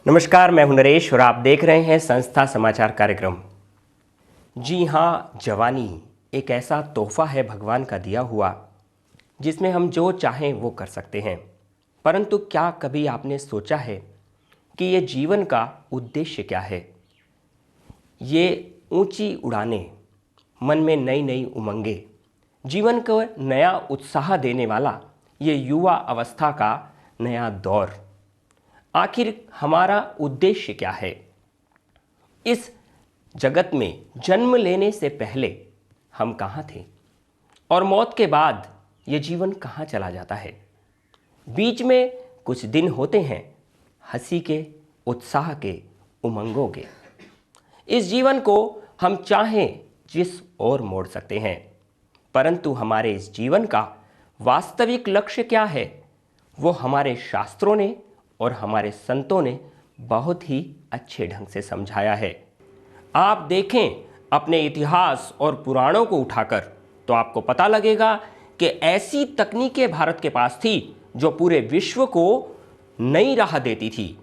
नमस्कार, मैं हूं नरेश और आप देख रहे हैं संस्था समाचार कार्यक्रम। जी हाँ, जवानी एक ऐसा तोहफा है भगवान का दिया हुआ, जिसमें हम जो चाहें वो कर सकते हैं। परंतु क्या कभी आपने सोचा है कि ये जीवन का उद्देश्य क्या है? ये ऊंची उड़ानें, मन में नई नई उमंगें, जीवन को नया उत्साह देने वाला ये युवा अवस्था का नया दौर, आखिर हमारा उद्देश्य क्या है? इस जगत में जन्म लेने से पहले हम कहाँ थे और मौत के बाद ये जीवन कहाँ चला जाता है? बीच में कुछ दिन होते हैं हंसी के, उत्साह के, उमंगों के। इस जीवन को हम चाहें जिस ओर मोड़ सकते हैं, परंतु हमारे इस जीवन का वास्तविक लक्ष्य क्या है, वो हमारे शास्त्रों ने और हमारे संतों ने बहुत ही अच्छे ढंग से समझाया है। आप देखें अपने इतिहास और पुराणों को उठाकर तो आपको पता लगेगा कि ऐसी तकनीकें भारत के पास थी जो पूरे विश्व को नई राह देती थी।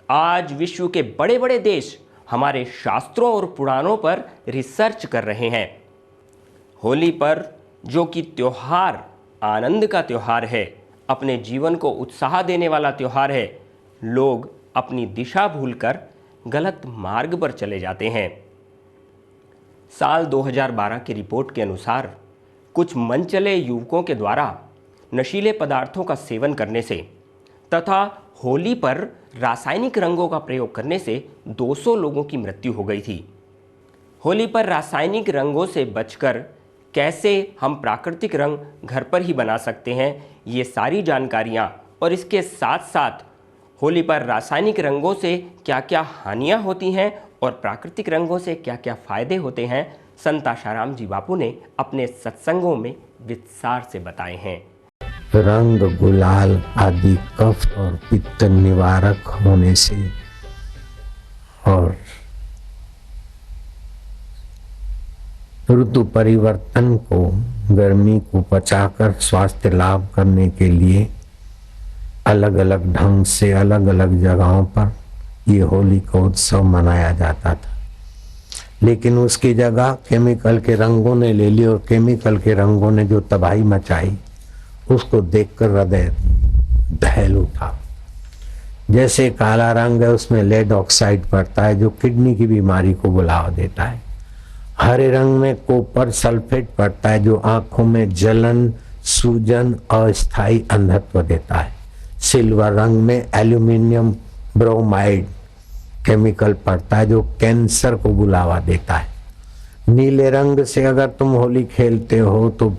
आज विश्व के बड़े बड़े देश हमारे शास्त्रों और पुराणों पर रिसर्च कर रहे हैं। होली पर, जो कि त्योहार आनंद का त्योहार है, अपने जीवन को उत्साह देने वाला त्योहार है, लोग अपनी दिशा भूलकर गलत मार्ग पर चले जाते हैं। साल 2012 की रिपोर्ट के अनुसार कुछ मनचले युवकों के द्वारा नशीले पदार्थों का सेवन करने से तथा होली पर रासायनिक रंगों का प्रयोग करने से 200 लोगों की मृत्यु हो गई थी। होली पर रासायनिक रंगों से बचकर कैसे हम प्राकृतिक रंग घर पर ही बना सकते हैं, ये सारी जानकारियाँ और इसके साथ साथ होली पर रासायनिक रंगों से क्या क्या हानियाँ होती हैं और प्राकृतिक रंगों से क्या क्या फ़ायदे होते हैं, संत आशाराम जी बापू ने अपने सत्संगों में विस्तार से बताए हैं। रंग, गुलाल आदि कफ और पित्त निवारक होने से और ऋतु परिवर्तन को, गर्मी को पचाकर स्वास्थ्य लाभ करने के लिए अलग अलग ढंग से अलग अलग जगहों पर ये होली का उत्सव मनाया जाता था। लेकिन उसकी जगह केमिकल के रंगों ने ले ली और केमिकल के रंगों ने जो तबाही मचाई, उसको देखकर हृदय दहल उठा। जैसे काला रंग है, उसमें लेड ऑक्साइड पड़ता है जो किडनी की बीमारी को बुलावा देता है। हरे रंग में कॉपर सल्फेट पड़ता है जो आंखों में जलन, सूजन, अस्थायी अंधत्व देता है। सिल्वर रंग में एल्यूमिनियम ब्रोमाइड केमिकल पड़ता है जो कैंसर को बुलावा देता है। नीले रंग से अगर तुम होली खेलते हो तो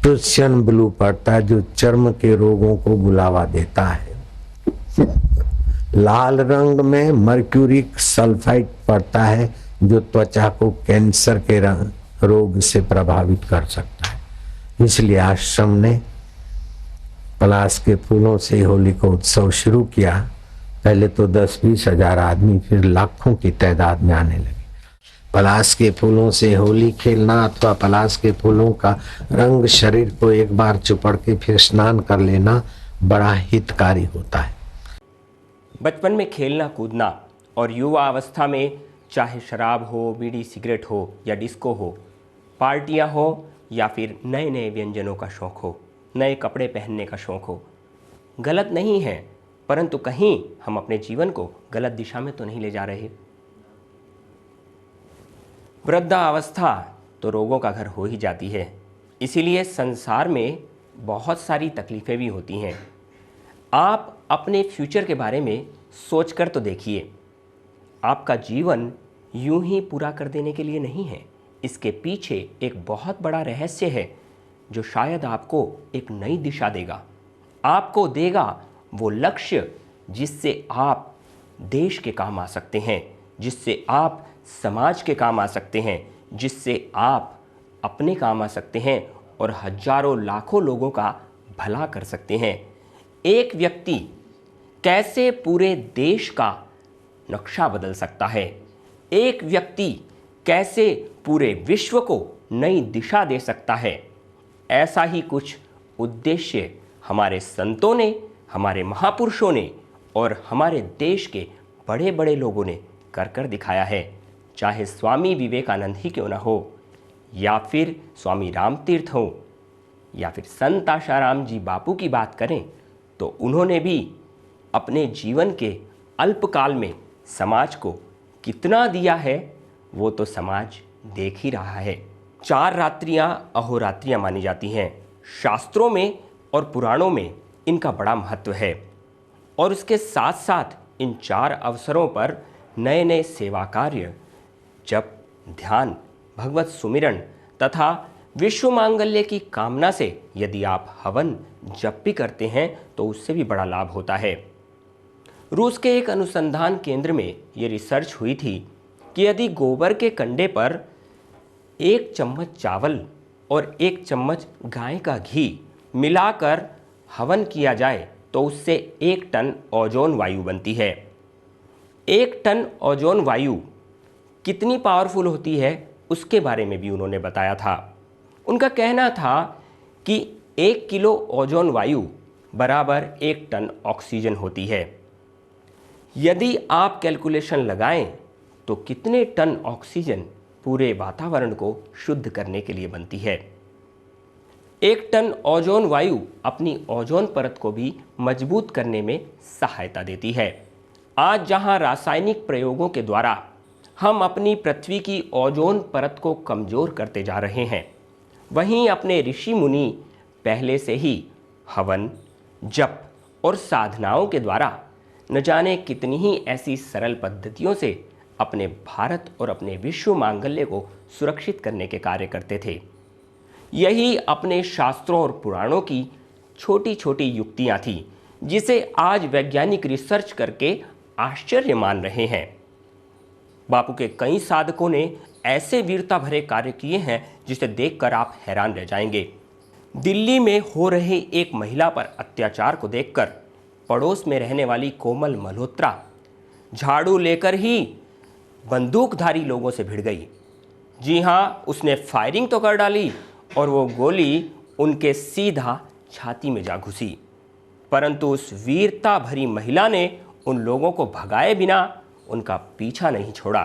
प्रुशियन ब्लू पड़ता है जो चर्म के रोगों को बुलावा देता है। लाल रंग में मर्क्यूरिक सल्फाइड पड़ता है जो त्वचा को कैंसर के रोग से प्रभावित कर सकता है। इसलिए आश्रम ने पलाश के फूलों से होली का उत्सव शुरू किया। पहले तो 10-20 हजार आदमी, फिर लाखों की तादाद में आने लगे। पलाश के फूलों से होली खेलना अथवा पलाश के फूलों का रंग शरीर को एक बार चुपड़ के फिर स्नान कर लेना बड़ा हितकारी होता है। बचपन में खेलना कूदना और युवा अवस्था में चाहे शराब हो, बीड़ी सिगरेट हो या डिस्को हो, पार्टियां हो या फिर नए नए व्यंजनों का शौक़ हो, नए कपड़े पहनने का शौक़ हो, गलत नहीं है, परंतु कहीं हम अपने जीवन को गलत दिशा में तो नहीं ले जा रहे। वृद्धावस्था तो रोगों का घर हो ही जाती है, इसीलिए संसार में बहुत सारी तकलीफ़ें भी होती हैं। आप अपने फ्यूचर के बारे में सोच कर तो देखिए। आपका जीवन यूं ही पूरा कर देने के लिए नहीं है, इसके पीछे एक बहुत बड़ा रहस्य है जो शायद आपको एक नई दिशा देगा, आपको देगा वो लक्ष्य जिससे आप देश के काम आ सकते हैं, जिससे आप समाज के काम आ सकते हैं, जिससे आप अपने काम आ सकते हैं और हजारों लाखों लोगों का भला कर सकते हैं। एक व्यक्ति कैसे पूरे देश का नक्शा बदल सकता है, एक व्यक्ति कैसे पूरे विश्व को नई दिशा दे सकता है, ऐसा ही कुछ उद्देश्य हमारे संतों ने, हमारे महापुरुषों ने और हमारे देश के बड़े बड़े लोगों ने कर दिखाया है। चाहे स्वामी विवेकानंद ही क्यों ना हो, या फिर स्वामी रामतीर्थ हो, या फिर संत आशाराम जी बापू की बात करें तो उन्होंने भी अपने जीवन के अल्पकाल में समाज को कितना दिया है वो तो समाज देख ही रहा है। 4 रात्रियां अहोरात्रियां मानी जाती हैं। शास्त्रों में और पुराणों में इनका बड़ा महत्व है और उसके साथ साथ इन 4 अवसरों पर नए नए सेवा कार्य, जप, ध्यान, भगवत सुमिरन तथा विश्व मांगल्य की कामना से यदि आप हवन जप भी करते हैं तो उससे भी बड़ा लाभ होता है। रूस के एक अनुसंधान केंद्र में ये रिसर्च हुई थी कि यदि गोबर के कंडे पर 1 चम्मच चावल और 1 चम्मच गाय का घी मिलाकर हवन किया जाए तो उससे 1 टन ओजोन वायु बनती है। 1 टन ओजोन वायु कितनी पावरफुल होती है उसके बारे में भी उन्होंने बताया था। उनका कहना था कि 1 किलो ओजोन वायु बराबर 1 टन ऑक्सीजन होती है। यदि आप कैलकुलेशन लगाएं तो कितने टन ऑक्सीजन पूरे वातावरण को शुद्ध करने के लिए बनती है। 1 टन ओजोन वायु अपनी ओजोन परत को भी मजबूत करने में सहायता देती है। आज जहां रासायनिक प्रयोगों के द्वारा हम अपनी पृथ्वी की ओजोन परत को कमज़ोर करते जा रहे हैं, वहीं अपने ऋषि मुनि पहले से ही हवन, जप और साधनाओं के द्वारा न जाने कितनी ही ऐसी सरल पद्धतियों से अपने भारत और अपने विश्व मांगल्य को सुरक्षित करने के कार्य करते थे। यही अपने शास्त्रों और पुराणों की छोटी छोटी युक्तियां थी जिसे आज वैज्ञानिक रिसर्च करके आश्चर्य मान रहे हैं। बापू के कई साधकों ने ऐसे वीरता भरे कार्य किए हैं जिसे देखकर आप हैरान रह जाएंगे। दिल्ली में हो रहे एक महिला पर अत्याचार को देखकर पड़ोस में रहने वाली कोमल मल्होत्रा झाड़ू लेकर ही बंदूकधारी लोगों से भिड़ गई। जी हाँ, उसने फायरिंग तो कर डाली और वो गोली उनके सीधा छाती में जा घुसी, परंतु उस वीरता भरी महिला ने उन लोगों को भगाए बिना उनका पीछा नहीं छोड़ा।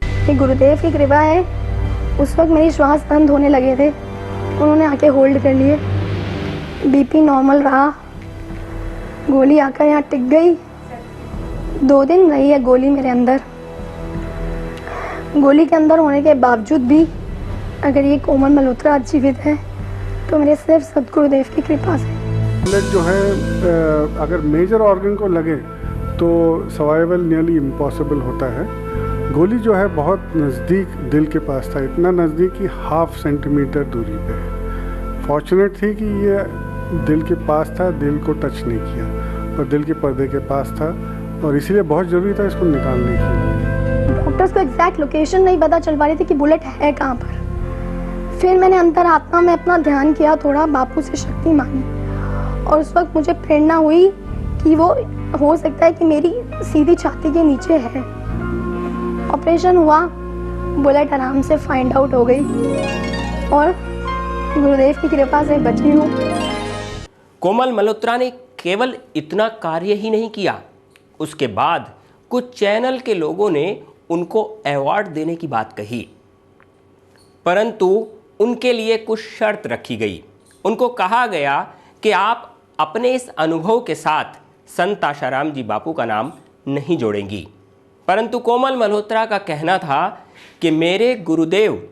ये गुरुदेव की कृपा है। उस वक्त मेरी श्वास बंद होने लगे थे, उन्होंने आके होल्ड कर लिए, बीपी नॉर्मल रहा, गोली आकर यहाँ टिक गई। 2 दिन रही है गोली मेरे अंदर। गोली के अंदर होने के बावजूद भी अगर ये कोमल मल्होत्रा जीवित है तो मेरे सिर्फ सदगुरुदेव की कृपा से। बुलेट जो है अगर मेजर ऑर्गन को लगे तो सर्वाइवल नियरली इम्पॉसिबल होता है। गोली जो है बहुत नज़दीक दिल के पास था, इतना नज़दीक कि 1/2 सेंटीमीटर दूरी पे। फॉर्चुनेट थी कि ये दिल के पास था, दिल को टच नहीं किया और दिल के पर्दे के पास था और इसीलिए बहुत ज़रूरी था इसको निकालने के लिए। डॉक्टर्स को एग्जैक्ट लोकेशन नहीं पता चल पा रही थी कि बुलेट है कहाँ पर। फिर मैंने अंतरात्मा में अपना ध्यान किया, थोड़ा बापू से शक्ति मांगी और उस वक्त मुझे प्रेरणा हुई कि वो हो सकता है कि मेरी सीधी छाती के नीचे है। ऑपरेशन हुआ, बुलेट आराम से फाइंड आउट हो गई और गुरुदेव की कृपा से बची हूँ। कोमल मल्होत्रा ने केवल इतना कार्य ही नहीं किया, उसके बाद कुछ चैनल के लोगों ने उनको अवार्ड देने की बात कही, परंतु उनके लिए कुछ शर्त रखी गई। उनको कहा गया कि आप अपने इस अनुभव के साथ संत आशाराम जी बापू का नाम नहीं जोड़ेंगी, परंतु कोमल मल्होत्रा का कहना था कि मेरे गुरुदेव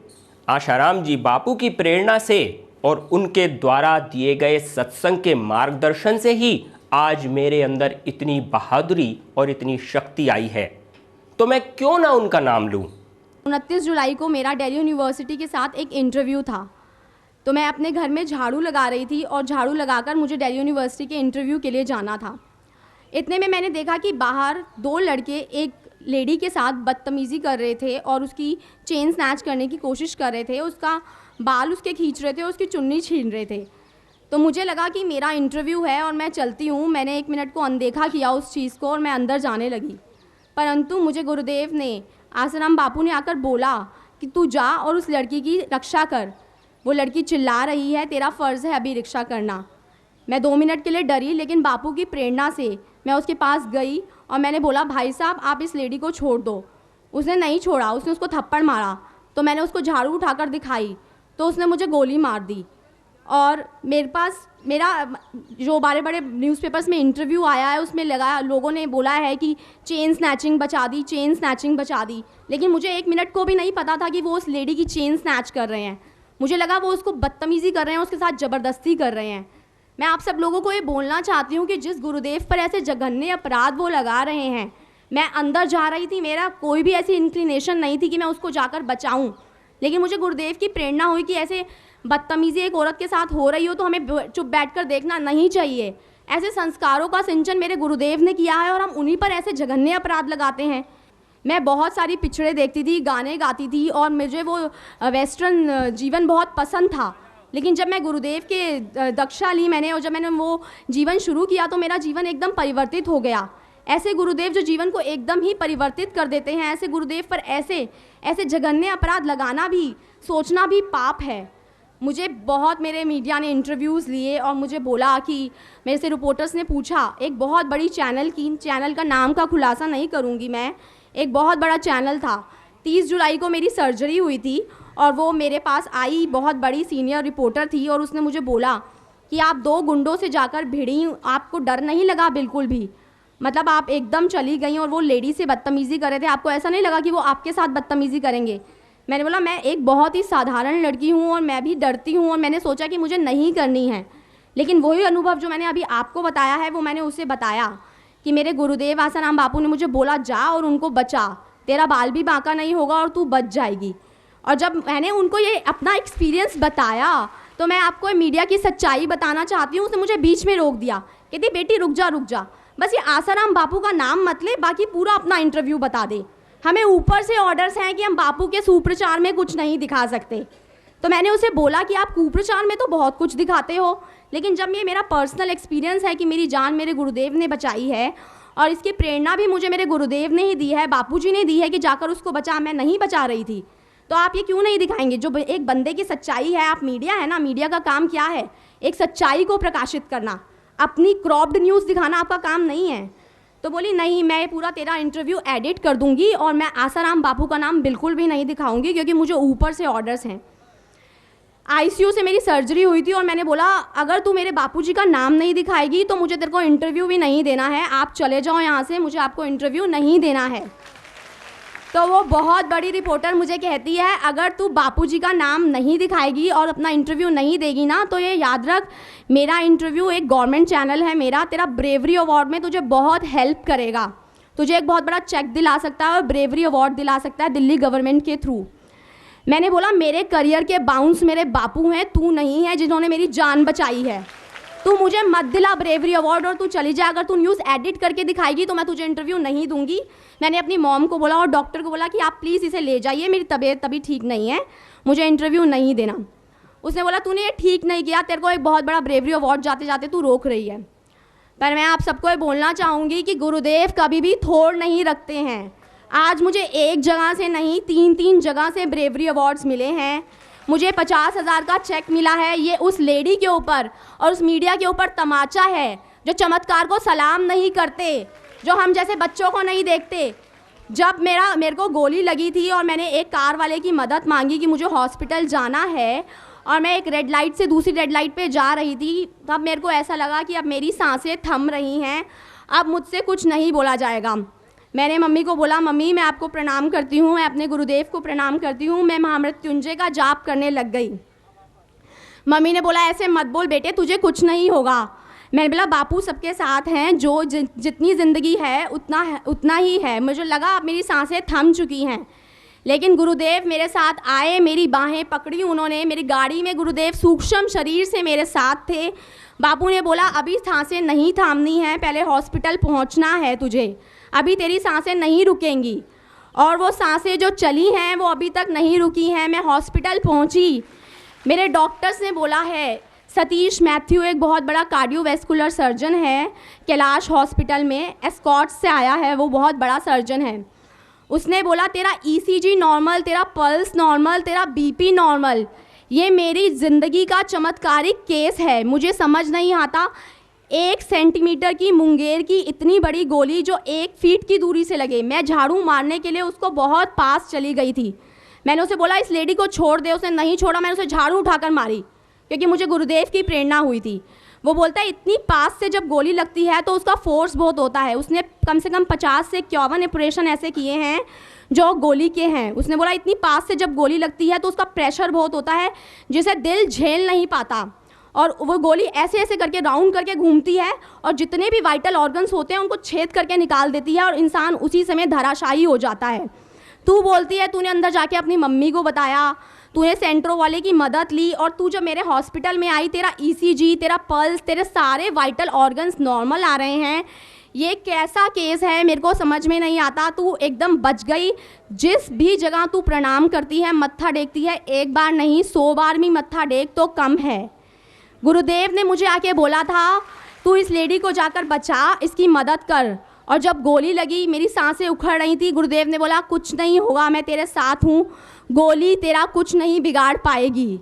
आशाराम जी बापू की प्रेरणा से और उनके द्वारा दिए गए सत्संग के मार्गदर्शन से ही आज मेरे अंदर इतनी बहादुरी और इतनी शक्ति आई है, तो मैं क्यों ना उनका नाम लूं। 29 जुलाई को मेरा दिल्ली यूनिवर्सिटी के साथ एक इंटरव्यू था, तो मैं अपने घर में झाड़ू लगा रही थी और झाड़ू लगाकर मुझे दिल्ली यूनिवर्सिटी के इंटरव्यू के लिए जाना था। इतने में मैंने देखा कि बाहर 2 लड़के एक लेडी के साथ बदतमीज़ी कर रहे थे और उसकी चेन स्नैच करने की कोशिश कर रहे थे, उसका बाल उसके खींच रहे थे और उसकी चुन्नी छीन रहे थे। तो मुझे लगा कि मेरा इंटरव्यू है और मैं चलती हूँ। मैंने 1 मिनट को अनदेखा किया उस चीज़ को और मैं अंदर जाने लगी, परंतु मुझे गुरुदेव ने, आसाराम बापू ने आकर बोला कि तू जा और उस लड़की की रक्षा कर, वो लड़की चिल्ला रही है, तेरा फ़र्ज़ है अभी रक्षा करना। मैं 2 मिनट के लिए डरी, लेकिन बापू की प्रेरणा से मैं उसके पास गई और मैंने बोला भाई साहब आप इस लेडी को छोड़ दो। उसने नहीं छोड़ा, उसने उसको थप्पड़ मारा। तो मैंने उसको झाड़ू उठाकर दिखाई तो उसने मुझे गोली मार दी। और मेरे पास मेरा जो बड़े बड़े न्यूज़पेपर्स में इंटरव्यू आया है उसमें लगा, लोगों ने बोला है कि चेन स्नैचिंग बचा दी, चेन स्नैचिंग बचा दी, लेकिन मुझे 1 मिनट को भी नहीं पता था कि वो उस लेडी की चेन स्नैच कर रहे हैं। मुझे लगा वो उसको बदतमीज़ी कर रहे हैं, उसके साथ ज़बरदस्ती कर रहे हैं। मैं आप सब लोगों को ये बोलना चाहती हूँ कि जिस गुरुदेव पर ऐसे जघन्य अपराध वो लगा रहे हैं, मैं अंदर जा रही थी, मेरा कोई भी ऐसी इंक्लिनेशन नहीं थी कि मैं उसको जाकर बचाऊँ, लेकिन मुझे गुरुदेव की प्रेरणा हुई कि ऐसे बदतमीज़ी एक औरत के साथ हो रही हो तो हमें चुप बैठकर देखना नहीं चाहिए। ऐसे संस्कारों का सिंचन मेरे गुरुदेव ने किया है और हम उन्हीं पर ऐसे जघन्य अपराध लगाते हैं। मैं बहुत सारी पिक्चरें देखती थी, गाने गाती थी और मुझे वो वेस्टर्न जीवन बहुत पसंद था, लेकिन जब मैं गुरुदेव के दीक्षा ली मैंने और जब मैंने वो जीवन शुरू किया तो मेरा जीवन एकदम परिवर्तित हो गया। ऐसे गुरुदेव जो जीवन को एकदम ही परिवर्तित कर देते हैं, ऐसे गुरुदेव पर ऐसे जघन्य अपराध लगाना भी, सोचना भी पाप है। मुझे बहुत मेरे मीडिया ने इंटरव्यूज़ लिए और मुझे बोला कि मेरे से रिपोर्टर्स ने पूछा, एक बहुत बड़ी चैनल का नाम का खुलासा नहीं करूँगी मैं, एक बहुत बड़ा चैनल था। 30 जुलाई को मेरी सर्जरी हुई थी और वो मेरे पास आई, बहुत बड़ी सीनियर रिपोर्टर थी और उसने मुझे बोला कि आप 2 गुंडों से जाकर भिड़ी, आपको डर नहीं लगा बिल्कुल भी? मतलब आप एकदम चली गई और वो लेडी से बदतमीज़ी कर रहे थे, आपको ऐसा नहीं लगा कि वो आपके साथ बदतमीज़ी करेंगे? मैंने बोला मैं एक बहुत ही साधारण लड़की हूँ और मैं भी डरती हूँ और मैंने सोचा कि मुझे नहीं करनी है, लेकिन वही अनुभव जो मैंने अभी आपको बताया है वो मैंने उसे बताया कि मेरे गुरुदेव आसाराम बापू ने मुझे बोला जा और उनको बचा, तेरा बाल भी बांका नहीं होगा और तू बच जाएगी। और जब मैंने उनको ये अपना एक्सपीरियंस बताया तो मैं आपको मीडिया की सच्चाई बताना चाहती हूँ। उसने मुझे बीच में रोक दिया, कहती बेटी रुक जा, बस ये आसाराम बापू का नाम मत ले, बाकी पूरा अपना इंटरव्यू बता दे। हमें ऊपर से ऑर्डर्स हैं कि हम बापू के सुप्रचार में कुछ नहीं दिखा सकते। तो मैंने उसे बोला कि आप कुप्रचार में तो बहुत कुछ दिखाते हो, लेकिन जब ये मेरा पर्सनल एक्सपीरियंस है कि मेरी जान मेरे गुरुदेव ने बचाई है और इसकी प्रेरणा भी मुझे मेरे गुरुदेव ने ही दी है, बापूजी ने दी है कि जाकर उसको बचा, मैं नहीं बचा रही थी, तो आप ये क्यों नहीं दिखाएंगे? जो एक बंदे की सच्चाई है, आप मीडिया है ना, मीडिया का काम क्या है? एक सच्चाई को प्रकाशित करना, अपनी क्रॉप्ड न्यूज़ दिखाना आपका काम नहीं है। तो बोली नहीं, मैं पूरा तेरा इंटरव्यू एडिट कर दूंगी और मैं आसाराम बापू का नाम बिल्कुल भी नहीं दिखाऊंगी क्योंकि मुझे ऊपर से ऑर्डर्स हैं। आईसीयू से मेरी सर्जरी हुई थी और मैंने बोला अगर तू मेरे बापूजी का नाम नहीं दिखाएगी तो मुझे तेरे को इंटरव्यू भी नहीं देना है, आप चले जाओ यहाँ से, मुझे आपको इंटरव्यू नहीं देना है। तो वो बहुत बड़ी रिपोर्टर मुझे कहती है अगर तू बापूजी का नाम नहीं दिखाएगी और अपना इंटरव्यू नहीं देगी ना तो ये याद रख, मेरा इंटरव्यू एक गवर्नमेंट चैनल है मेरा, तेरा ब्रेवरी अवार्ड में तुझे बहुत हेल्प करेगा, तुझे एक बहुत बड़ा चेक दिला सकता है और ब्रेवरी अवार्ड दिला सकता है दिल्ली गवर्नमेंट के थ्रू। मैंने बोला मेरे करियर के बाउंस मेरे बापू हैं, तू नहीं है जिन्होंने मेरी जान बचाई है, तू मुझे मत दिला ब्रेवरी अवार्ड और तू चली जा। अगर तू न्यूज़ एडिट करके दिखाएगी तो मैं तुझे इंटरव्यू नहीं दूंगी। मैंने अपनी मॉम को बोला और डॉक्टर को बोला कि आप प्लीज़ इसे ले जाइए, मेरी तबीयत तभी ठीक नहीं है, मुझे इंटरव्यू नहीं देना। उसने बोला तूने ये ठीक नहीं किया, तेरे को एक बहुत बड़ा ब्रेवरी अवार्ड जाते जाते तू रोक रही है। पर मैं आप सबको ये बोलना चाहूँगी कि गुरुदेव कभी भी थोड़ नहीं रखते हैं। आज मुझे एक जगह से नहीं 3 जगह से ब्रेवरी अवार्ड्स मिले हैं, मुझे 50,000 का चेक मिला है। ये उस लेडी के ऊपर और उस मीडिया के ऊपर तमाचा है जो चमत्कार को सलाम नहीं करते, जो हम जैसे बच्चों को नहीं देखते। जब मेरे को गोली लगी थी और मैंने एक कार वाले की मदद मांगी कि मुझे हॉस्पिटल जाना है और मैं एक रेड लाइट से दूसरी रेड लाइट पे जा रही थी, तब मेरे को ऐसा लगा कि अब मेरी सांसें थम रही हैं, अब मुझसे कुछ नहीं बोला जाएगा। मैंने मम्मी को बोला मम्मी मैं आपको प्रणाम करती हूँ, मैं अपने गुरुदेव को प्रणाम करती हूँ। मैं महामृत्युंजय का जाप करने लग गई। मम्मी ने बोला ऐसे मत बोल बेटे, तुझे कुछ नहीं होगा। मैंने बोला बापू सबके साथ हैं, जो जितनी ज़िंदगी है उतना ही है। मुझे लगा अब मेरी सांसें थम चुकी हैं, लेकिन गुरुदेव मेरे साथ आए, मेरी बाहें पकड़ी उन्होंने। मेरी गाड़ी में गुरुदेव सूक्ष्म शरीर से मेरे साथ थे। बापू ने बोला अभी सांसें नहीं थामनी हैं, पहले हॉस्पिटल पहुंचना है तुझे, अभी तेरी सांसें नहीं रुकेंगी। और वो सांसें जो चली हैं वो अभी तक नहीं रुकी हैं। मैं हॉस्पिटल पहुंची, मेरे डॉक्टर्स ने बोला है, सतीश मैथ्यू एक बहुत बड़ा कार्डियोवैस्कुलर सर्जन है, कैलाश हॉस्पिटल में एस्कॉट से आया है, वो बहुत बड़ा सर्जन है। उसने बोला तेरा ECG नॉर्मल, तेरा पल्स नॉर्मल, तेरा BP नॉर्मल, ये मेरी ज़िंदगी का चमत्कारिक केस है। मुझे समझ नहीं आता, 1 सेंटीमीटर की मुंगेर की इतनी बड़ी गोली जो 1 फीट की दूरी से लगे। मैं झाड़ू मारने के लिए उसको बहुत पास चली गई थी। मैंने उसे बोला इस लेडी को छोड़ दे, उसने नहीं छोड़ा। मैंने उसे झाड़ू उठाकर मारी क्योंकि मुझे गुरुदेव की प्रेरणा हुई थी। वो बोलता है इतनी पास से जब गोली लगती है तो उसका फोर्स बहुत होता है। उसने कम से कम 50 से 51 ऑपरेशन ऐसे किए हैं जो गोली के हैं। उसने बोला इतनी पास से जब गोली लगती है तो उसका प्रेशर बहुत होता है जिसे दिल झेल नहीं पाता, और वो गोली ऐसे ऐसे करके राउंड करके घूमती है और जितने भी वाइटल ऑर्गन्स होते हैं उनको छेद करके निकाल देती है और इंसान उसी समय धराशायी हो जाता है। तू बोलती है तूने अंदर जाके अपनी मम्मी को बताया, तूने सेंट्रो वाले की मदद ली, और तू जब मेरे हॉस्पिटल में आई तेरा ECG, तेरा पल्स, तेरे सारे वाइटल ऑर्गन्स नॉर्मल आ रहे हैं। ये कैसा केस है मेरे को समझ में नहीं आता। तू एकदम बच गई। जिस भी जगह तू प्रणाम करती है, मत्था टेकती है, 1 बार नहीं 100 बार भी मत्था टेक तो कम है। गुरुदेव ने मुझे आके बोला था तू इस लेडी को जाकर बचा, इसकी मदद कर। और जब गोली लगी मेरी सांसें उखड़ रही थी। गुरुदेव ने बोला कुछ नहीं होगा, मैं तेरे साथ हूँ, गोली तेरा कुछ नहीं बिगाड़ पाएगी।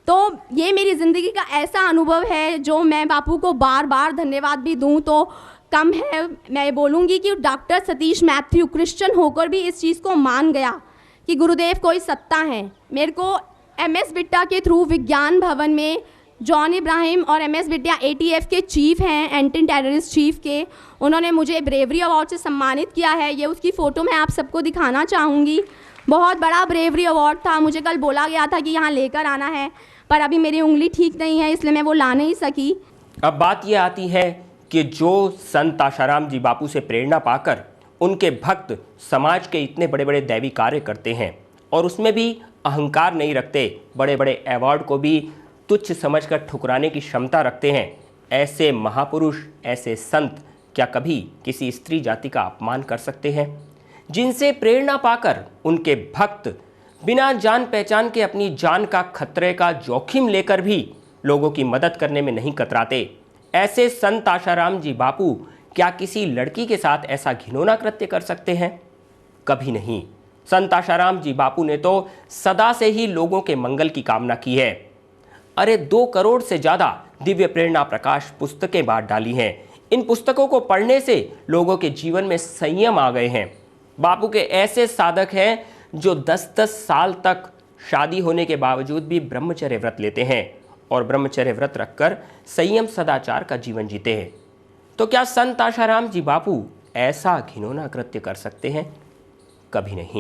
तो ये मेरी ज़िंदगी का ऐसा अनुभव है जो मैं बापू को बार बार धन्यवाद भी दूँ तो कम है। मैं बोलूँगी कि डॉक्टर सतीश मैथ्यू क्रिश्चियन होकर भी इस चीज़ को मान गया कि गुरुदेव कोई सत्ता है। मेरे को MS बिट्टा के थ्रू विज्ञान भवन में जॉन इब्राहिम और MS बिट्टा ATF के चीफ हैं, एंटी टेररिस्ट चीफ के, उन्होंने मुझे ब्रेवरी अवार्ड से सम्मानित किया है। ये उसकी फ़ोटो मैं आप सबको दिखाना चाहूँगी। बहुत बड़ा ब्रेवरी अवार्ड था। मुझे कल बोला गया था कि यहाँ लेकर आना है, पर अभी मेरी उंगली ठीक नहीं है इसलिए मैं वो ला नहीं सकी। अब बात ये आती है कि जो संत आशाराम जी बापू से प्रेरणा पाकर उनके भक्त समाज के इतने बड़े बड़े दैवी कार्य करते हैं और उसमें भी अहंकार नहीं रखते, बड़े बड़े अवार्ड को भी तुच्छ समझकर ठुकराने की क्षमता रखते हैं, ऐसे महापुरुष, ऐसे संत क्या कभी किसी स्त्री जाति का अपमान कर सकते हैं? जिनसे प्रेरणा पाकर उनके भक्त बिना जान पहचान के अपनी जान का खतरे का जोखिम लेकर भी लोगों की मदद करने में नहीं कतराते, ऐसे संत आशाराम जी बापू क्या किसी लड़की के साथ ऐसा घिनौना कृत्य कर सकते हैं? कभी नहीं। संत आशाराम जी बापू ने तो सदा से ही लोगों के मंगल की कामना की है। अरे 2 करोड़ से ज़्यादा दिव्य प्रेरणा प्रकाश पुस्तकें बांट डाली हैं। इन पुस्तकों को पढ़ने से लोगों के जीवन में संयम आ गए हैं। बापू के ऐसे साधक हैं जो 10-10 साल तक शादी होने के बावजूद भी ब्रह्मचर्य व्रत लेते हैं और ब्रह्मचर्य व्रत रखकर संयम सदाचार का जीवन जीते हैं। तो क्या संत आशाराम जी बापू ऐसा घिनौना कृत्य कर सकते हैं? कभी नहीं।